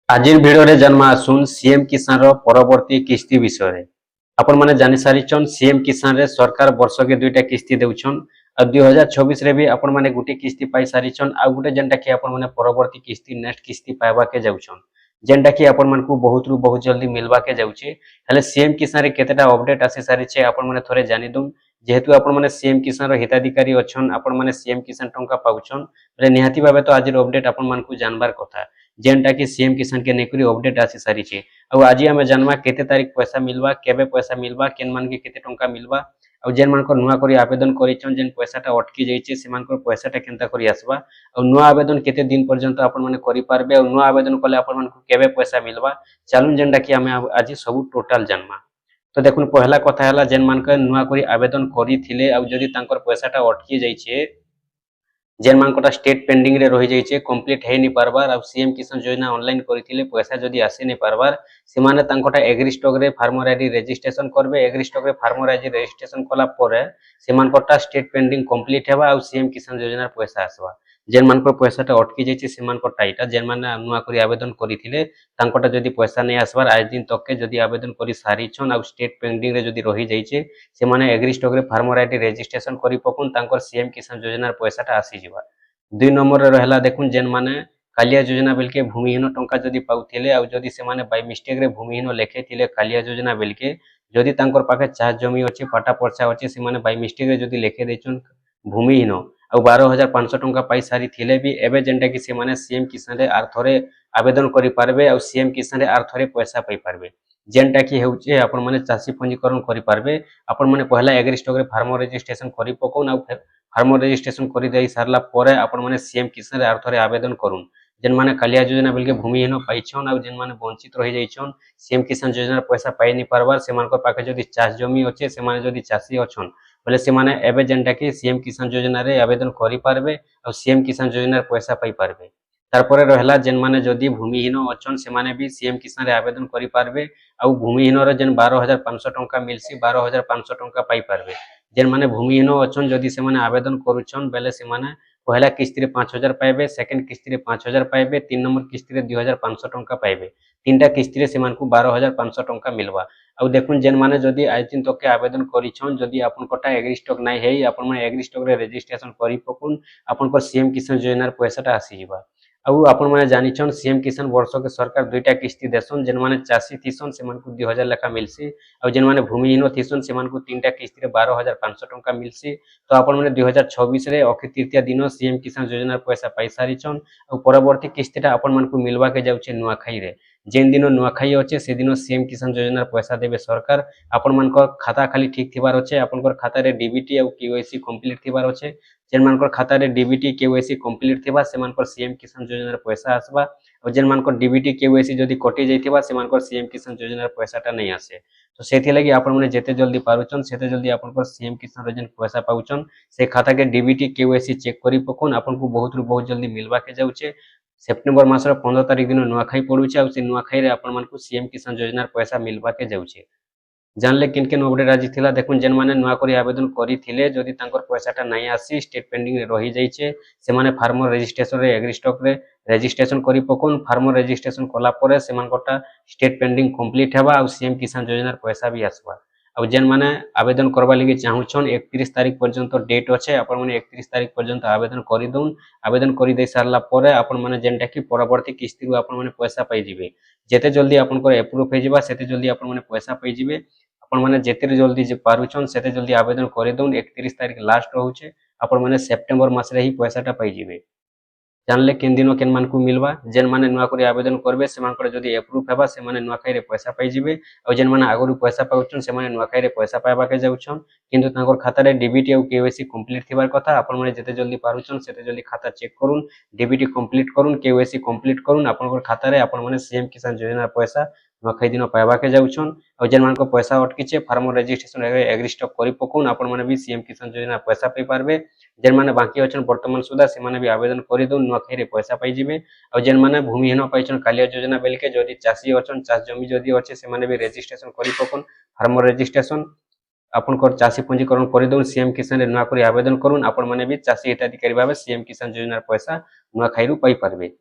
आजिर video रे जन्म आसुन CM किसान रो परवर्ती किस्ती विषय रे। आपण माने जानि सारिछन सीएम किसान रे सरकार वर्ष के दुईटा किस्ती देउछन आ 2026 रे भी आपण माने गुटी किस्ती पाई सारिछन आ गुटे जेंटा कि आपण माने परवर्ती किस्ती नेक्स्ट किस्ती पाइबा के जाउछन जेंटा कि आपण मानकु बहुत रु बहुत जल्दी मिलबा के जाउछे। हेले सीएम किसान रे केतेटा अपडेट आसी सारिछे आपण माने थोरे जानि दउन जेहेतु आपण माने सीएम किसान रो हिताधिकारी अछन आपण माने सीएम किसान टंका पाउछन रे निहाती भाबे तो आजिर अपडेट आपण मानकु जानबार कथा जेनटा कि सीएम किसान के नेकुरी अपडेट आसी सारिछे। आ आज आमे जानवा केते तारीख पैसा मिलबा केबे पैसा मिलबा केन मान के केते टंका मिलबा आ जेन मान को नुआ करी आवेदन करिछन जेन पैसाटा अटकी जाइछे से मान को पैसाटा केनता करी आसबा आ नुआ आवेदन केते दिन पर्यंत आपण माने करि पारबे आ नुआ आवेदन कले आपण मान को केबे पैसा मिलबा चालुन जेनटा कि आमे आज सब टोटल जानवा। तो देखुन पहला कथा हला जेन मान के नुआ करी आवेदन करिथिले आ जदी तांकर पैसाटा अटकी जाइछे जेन मानकोटा स्टेट पेंडिंग रे रहि जाइछे कंप्लीट हे नि पारबार आ सीएम किसान योजना ऑनलाइन करिथिले पैसा जदी आसे नि पारबार से माने तांकोटा एग्री स्टॉक रे फार्मर आईडी रजिस्ट्रेशन करबे एग्री स्टॉक रे फार्मर आईडी रजिस्ट्रेशन कला परे से मानकोटा स्टेट पेंडिंग कंप्लीट हेबा आ सीएम किसान योजना पैसा आसबा जेन मानको पैसाटा अटकी जाइछे से मानकोटा इटा जेन माने नुआ करी आवेदन करिथिले तांकोटा जदी पैसा नै आसबार आज दिन तक के जदी आवेदन करि सारिछन आ स्टेट पेंडिंग रे जदी रहि जाइछे से माने एग्री स्टॉक रे फार्मर आईडी रजिस्ट्रेशन करि पकुन तांकर सीएम किसान योजना पैसाटा आसी जिबा। दुई नंबर रे रहला देखुन जेन माने कालिया योजना बेलके भूमिहीन टंका जदी पाउथिले आ जदी से माने बाय मिस्टेक रे भूमिहीन लेखेथिले कालिया योजना बेलके जदी तांकर पाखे चाष जमी अछि पाटा पर्चा अछि से माने बाय मिस्टेक रे जदी लेखे देछन भूमिहीन आ 12500 टंका पाई सारी थिले भी एबे जेंटा कि से माने सीएम किसान रे आर थोरे आवेदन करि पारबे आ सीएम किसान रे आर थोरे पैसा पाई पारबे जेंटा कि हेउचे आपण माने चासी पंजीकरण करि पारबे आपण माने पहला एग्री स्टॉक रे फार्मर रजिस्ट्रेशन करि पकोन आ फार्मर रजिस्ट्रेशन करि देई सारला परे आपण माने सीएम किसान रे आर थोरे आवेदन करूं जेन माने कालिया योजना बेलके भूमिहीन पाइछन आ जेन माने वंचित रहि जाइछन सीएम किसान योजना पैसा पाई नि पारबार से मानकर पाखे जदी चाष जमी अछि से माने जदी चासी अछन बोले से माने एबे जेंटा कि सीएम किसान योजना रे आवेदन करि पारबे आ सीएम किसान योजना पैसा पाई पारबे। तारपरे रहला जेन माने जदी भूमिहीन अछन से माने भी सीएम किसान रे आवेदन करि पारबे आ भूमिहीन रे जेन 12500 टंका मिलसी 12500 टंका पाई पारबे जेन माने भूमिहीन अछन जदी से माने आवेदन करूछन बेले से माने पहला किस्ती रे 5000 पाइबे सेकंड किस्ती रे 5000 पाइबे तीन नंबर किस्ती रे 2500 टंका पाइबे तीनटा किस्ती रे से मानकु 12500 टंका मिलबा आ देखुन जेन माने जदी आज दिन तक के आवेदन करिछन जदी आपन कोटा एग्री स्टॉक नै हेई आपन माने एग्री स्टॉक रे रजिस्ट्रेशन करि पकुन आपन को सीएम किसान योजना पैसाटा आसी जिबा। आउ आपण माने जानिछन सीएम किसान वर्ष के सरकार दुईटा किस्ती देसन जेन माने चासी थिसन से मानकु 2000 लेखा मिलसी आ जेन माने भूमिहीन थिसन से मानकु तीनटा किस्ती रे 12500 टंका मिलसी। तो आपण माने 2026 रे अक्षय तृतीया दिन सीएम किसान योजना पैसा पाई सारिछन आ परवर्ती किस्तीटा आपण मानकु मिलबा के जाउछे नुआखाई रे जेन दिन नुआखाई अछि से दिन सीएम किसान योजना पैसा देबे सरकार आपण मानकर खाता खाली ठीक थिबार अछि आपनकर खाता रे डीबीटी आ केवाईसी कंप्लीट थिबार अछि जेन मानकर खाता रे डीबीटी केवाईसी कंप्लीट थिबा से मानकर सीएम किसान योजना पैसा आसबा और जेन मानकर डीबीटी केवाईसी जदी कटि जाइथिबा से मानकर सीएम किसान योजना पैसाटा नै आसे। तो सेथि लागि आपण माने जेते जल्दी पारुचन सेते जल्दी आपनकर सीएम किसान योजना पैसा पाउचन से खाता के डीबीटी केवाईसी चेक करि पकोन आपनको बहुत जल्दी मिलबा के जाउछे। सेप्टेम्बर मासर 15 तारिख दिन नुआखाई पडुचे आ से नुआखाई रे आपण मानकु सीएम किसान योजना पैसा मिलबा के जाउछे। जानले किन किन अपडेट आज थिला देखुन जेन माने नुआ करी आवेदन करिथिले जदी तांकर पैसाटा नै आसी स्टेट पेंडिंग रे रहि जाइछे से माने फार्मर रजिस्ट्रेशन रे एग्री स्टॉक रे रजिस्ट्रेशन करि पकोन फार्मर रजिस्ट्रेशन कला परे से मानकोटा स्टेट पेंडिंग कंप्लीट हेबा आ सीएम किसान योजना पैसा भी आसबा। आ जेन माने आवेदन करबा लागि चाहुछन 31 तारिख पर्यंत डेट अछि आपण माने 31 तारिख पर्यंत आवेदन करि दउन आवेदन करि दे सारला परे आपण माने जेनटा कि परवर्ती किस्ती रु आपण माने पैसा पाई जिवे जेते जल्दी आपण को अप्रूव हे जिबा सेते जल्दी आपण माने पैसा पाई जिवे आपण माने जेते जल्दी जे पारुछन सेते जल्दी आवेदन करि दउन 31 तारिख लास्ट रहउचे आपण माने सेप्टेम्बर मास रे ही पैसाटा पाई जिवे। जानले केन दिनो केन मानकु मिलबा जेन माने नुआ करी आवेदन करबे से मानकर जदी अप्रूव हेबा से माने नुआखाई रे पैसा पाई जिवे आ जेन माने आगरु पैसा पाउछन से माने नुआखाई रे पैसा पाइबा के जाउछन किंतु तांकर खाता रे डीबीटी आ केवाईसी कंप्लीट थिबार कथा आपण माने जेते जल्दी पारुछन सेते जल्दी खाता चेक करूम डीबीटी कंप्लीट करूम केवाईसी कंप्लीट करूम आपनकर खाता रे आपण माने सीएम किसान योजना पैसा नुआखाई दिन पाइबा के जाउछन आ जेन मानको पैसा अटकीचे फार्मर रजिस्ट्रेशन एग्री स्टॉक करि पकोन आपण माने भी सीएम किसान योजना पैसा पाई पारबे जेन माने बाकी अछन वर्तमान सुधा से माने भी आवेदन करि दउन नुआखाई रे पैसा पाई जिवे आ जेन माने भूमिहीन पाइछन कालिया योजना बेलके जदी चासी अछन चाष जमी जदी अछि से माने भी रजिस्ट्रेशन करि पकोन फार्मर रजिस्ट्रेशन आपनकर चासी पंजीकरण करि दउन सीएम किसान रे नुआ करी आवेदन करूम आपण माने भी चासी हिताधिकारी भाबे सीएम किसान योजना पैसा नुआखाई रु पाई पारबे।